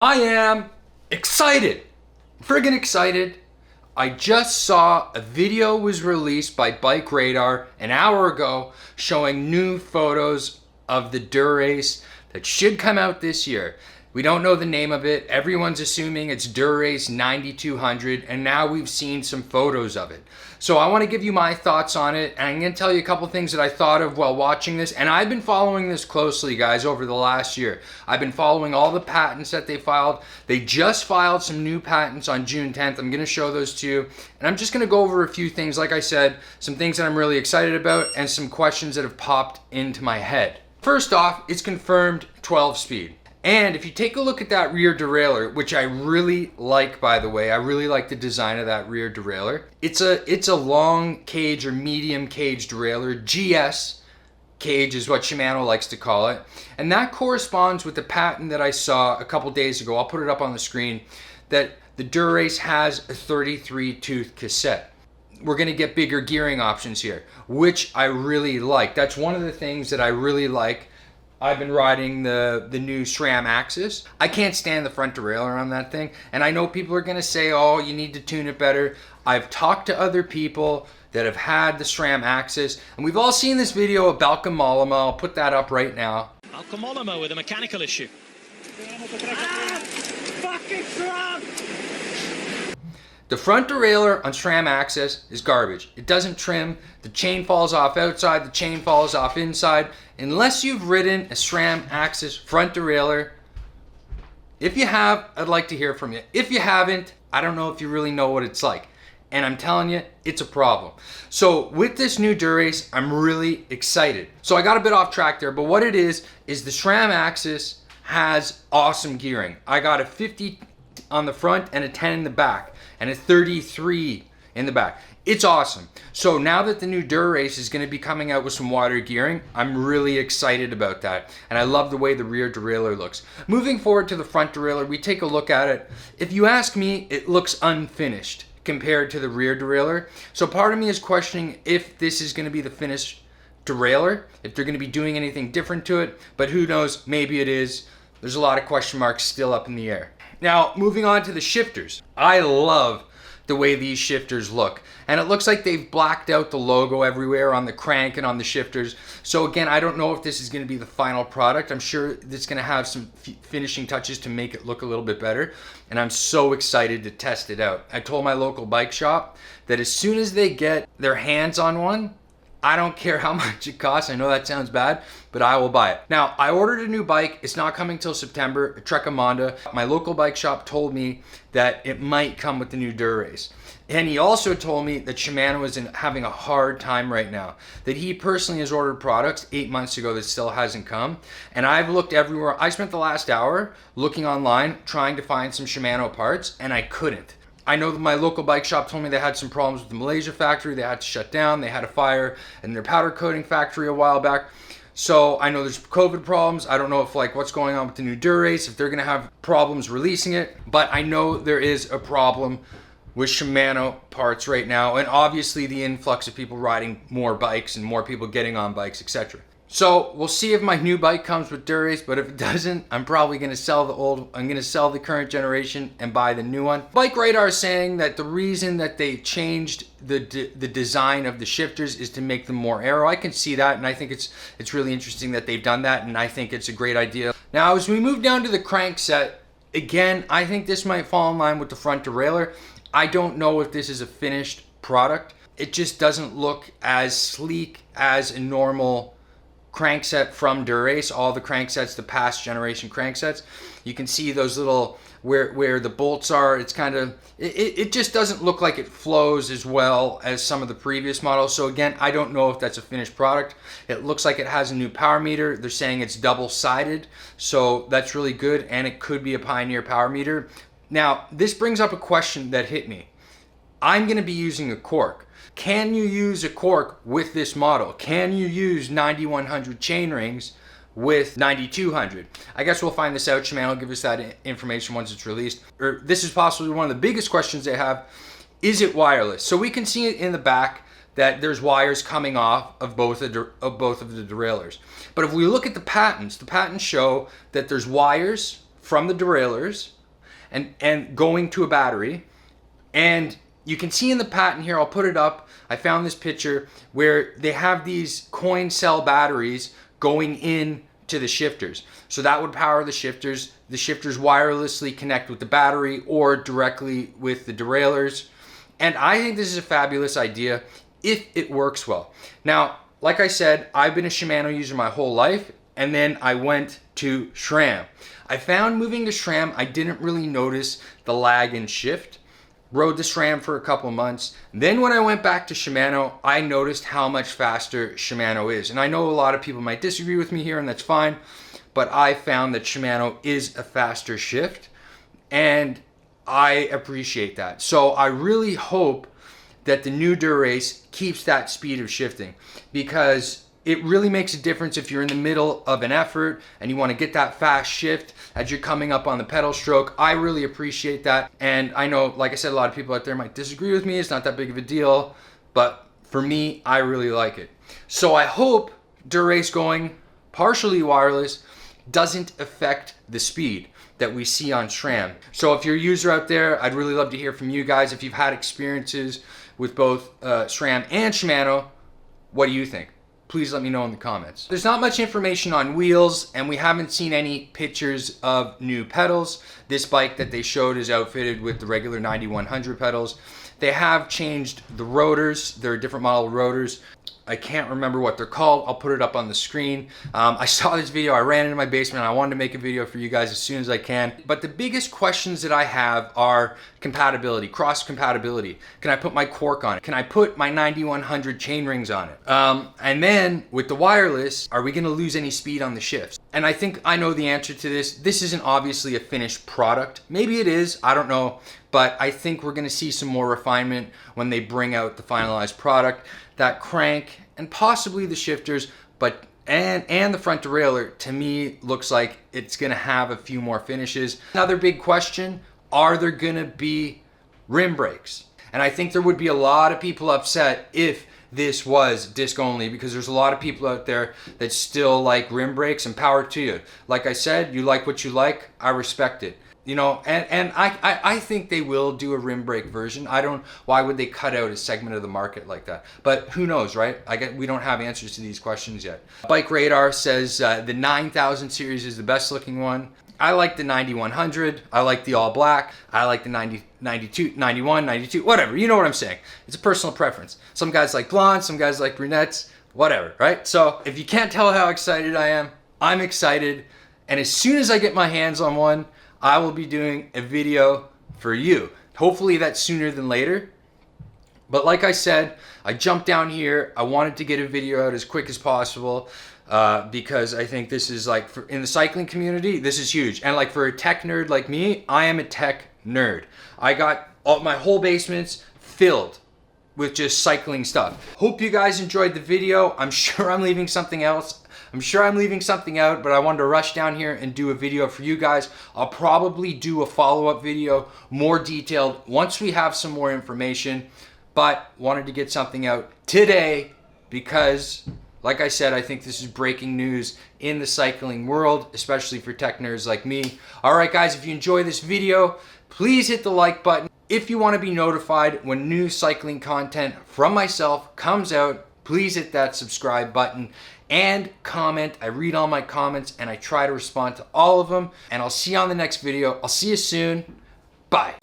I am excited, friggin' excited. I just saw a video was released by Bike Radar an hour ago showing new photos of the DURA ACE that should come out this year. We don't know the name of it. Everyone's assuming it's DURA ACE 9200, and now we've seen some photos of it. So I want to give you my thoughts on it, and I'm going to tell you a couple things that I thought of while watching this. And I've been following this closely, guys, over the last year. I've been following all the patents that they filed. They just filed some new patents on June 10th. I'm going to show those to you, and I'm just going to go over a few things. Like I said, some things that I'm really excited about and some questions that have popped into my head. First off, it's confirmed 12 speed. And if you take a look at that rear derailleur, which I really like, by the way, I really like the design of that rear derailleur. It's a long cage or medium cage derailleur. GS cage is what Shimano likes to call it. And that corresponds with the patent that I saw a couple days ago. I'll put it up on the screen, that the DURA ACE has a 33 tooth cassette. We're going to get bigger gearing options here, which I really like. That's one of the things that I really like. I've been riding the new SRAM Axis. I can't stand the front derailleur on that thing. And I know people are gonna say, oh, you need to tune it better. I've talked to other people that have had the SRAM Axis, and we've all seen this video of Balka Mollema. I'll put that up right now. Balka Mollema with a mechanical issue. Fucking SRAM! The front derailleur on SRAM Axis is garbage. It doesn't trim. The chain falls off outside. The chain falls off inside. Unless you've ridden a SRAM Axis front derailleur, if you have, I'd like to hear from you. If you haven't, I don't know if you really know what it's like. And I'm telling you, it's a problem. So with this new DURA ACE, I'm really excited. So I got a bit off track there, but what it is the SRAM Axis has awesome gearing. I got a 50 on the front and a 10 in the back, and a 33 in the back. It's awesome. So now that the new DURA ACE is going to be coming out with some wider gearing, I'm really excited about that. And I love the way the rear derailleur looks. Moving forward to the front derailleur, we take a look at it. If you ask me, it looks unfinished compared to the rear derailleur. So part of me is questioning if this is going to be the finished derailleur, if they're going to be doing anything different to it. But who knows, maybe it is. There's a lot of question marks still up in the air. Now, moving on to the shifters. I love the way these shifters look. And it looks like they've blacked out the logo everywhere on the crank and on the shifters. So again, I don't know if this is going to be the final product. I'm sure it's going to have some finishing touches to make it look a little bit better. And I'm so excited to test it out. I told my local bike shop that as soon as they get their hands on one, I don't care how much it costs. I know that sounds bad, but I will buy it. Now, I ordered a new bike. It's not coming till September, a Trecamonda. My local bike shop told me that it might come with the new DURA ACE. And he also told me that Shimano is having a hard time right now, that he personally has ordered products 8 months ago that still hasn't come. And I've looked everywhere. I spent the last hour looking online, trying to find some Shimano parts, and I couldn't. I know that my local bike shop told me they had some problems with the Malaysia factory. They had to shut down. They had a fire in their powder coating factory a while back. So I know there's COVID problems. I don't know if what's going on with the new DURA ACE, if they're gonna have problems releasing it. But I know there is a problem with Shimano parts right now. And obviously the influx of people riding more bikes and more people getting on bikes, etc. So we'll see if my new bike comes with DURA ACE, but if it doesn't, I'm probably going to sell the old. I'm going to sell the current generation and buy the new one. Bike Radar is saying that the reason that they changed the design of the shifters is to make them more aero. I can see that, and I think it's really interesting that they've done that, and I think it's a great idea. Now, as we move down to the Crankset, again, I think this might fall in line with the front derailleur. I don't know if this is a finished product. It just doesn't look as sleek as a normal crankset from DURA ACE. All the cranksets, the past generation cranksets, you can see those little where the bolts are. It's kind of it just doesn't look like it flows as well as some of the previous models. So again, I don't know if that's a finished product. It looks like it has a new power meter. They're saying it's double-sided, so that's really good, and it could be a Pioneer power meter. Now, this brings up a question that hit me. I'm going to be using a cork. Can you use a cork with this model? Can you use 9100 chain rings with 9200? I guess we'll find this out. Shimano will give us that information once it's released. Or this is possibly one of the biggest questions they have. Is it wireless? So we can see it in the back that there's wires coming off of both of the derailleurs. But if we look at the patents show that there's wires from the derailleurs and going to a battery. And you can see in the patent here, I'll put it up, I found this picture where they have these coin cell batteries going in to the shifters. So that would power the shifters. The shifters wirelessly connect with the battery or directly with the derailleurs. And I think this is a fabulous idea if it works well. Now, like I said, I've been a Shimano user my whole life, and then I went to SRAM. I found moving to SRAM, I didn't really notice the lag in shift. Rode the SRAM for a couple months. Then when I went back to Shimano, I noticed how much faster Shimano is. And I know a lot of people might disagree with me here, and that's fine, but I found that Shimano is a faster shift, and I appreciate that. So I really hope that the new DURA ACE keeps that speed of shifting, because it really makes a difference if you're in the middle of an effort and you want to get that fast shift as you're coming up on the pedal stroke. I really appreciate that. And I know, like I said, a lot of people out there might disagree with me. It's not that big of a deal, but for me, I really like it. So I hope DURA ACE going partially wireless doesn't affect the speed that we see on SRAM. So if you're a user out there, I'd really love to hear from you guys. If you've had experiences with both SRAM and Shimano, what do you think? Please let me know in the comments. There's not much information on wheels, and we haven't seen any pictures of new pedals. This bike that they showed is outfitted with the regular 9100 pedals. They have changed the rotors. They're different model rotors. I can't remember what they're called. I'll put it up on the screen. I saw this video, I ran into my basement, and I wanted to make a video for you guys as soon as I can. But the biggest questions that I have are compatibility, cross compatibility. Can I put my cork on it? Can I put my 9100 chain rings on it? And then with the wireless, are we gonna lose any speed on the shifts? And I think I know the answer to this. This isn't obviously a finished product. Maybe it is, I don't know. But I think we're gonna see some more refinement when they bring out the finalized product. That crank and possibly the shifters, but and the front derailleur, to me, looks like it's gonna have a few more finishes. Another big question, are there gonna be rim brakes? And I think there would be a lot of people upset if this was disc only, because there's a lot of people out there that still like rim brakes, and power to you. Like I said, you like what you like, I respect it. You know, and I think they will do a rim brake version. Why would they cut out a segment of the market like that? But who knows, right? We don't have answers to these questions yet. Bike Radar says the 9000 series is the best looking one. I like the 9100. I like the all black. I like the 90, 92, 91, 92, whatever. You know what I'm saying. It's a personal preference. Some guys like blondes, some guys like brunettes, whatever, right? So if you can't tell how excited I am, I'm excited. And as soon as I get my hands on one, I will be doing a video for you. Hopefully that's sooner than later. But like I said, I jumped down here. I wanted to get a video out as quick as possible because I think this is like, in the cycling community, this is huge. And like for a tech nerd like me, I am a tech nerd. I got my whole basement's filled with just cycling stuff. Hope you guys enjoyed the video. I'm sure I'm leaving something else. I'm sure I'm leaving something out, but I wanted to rush down here and do a video for you guys. I'll probably do a follow-up video, more detailed, once we have some more information, but wanted to get something out today because, like I said, I think this is breaking news in the cycling world, especially for tech nerds like me. All right, guys, if you enjoy this video, please hit the like button. If you want to be notified when new cycling content from myself comes out, please hit that subscribe button and comment. I read all my comments and I try to respond to all of them. And I'll see you on the next video. I'll see you soon. Bye.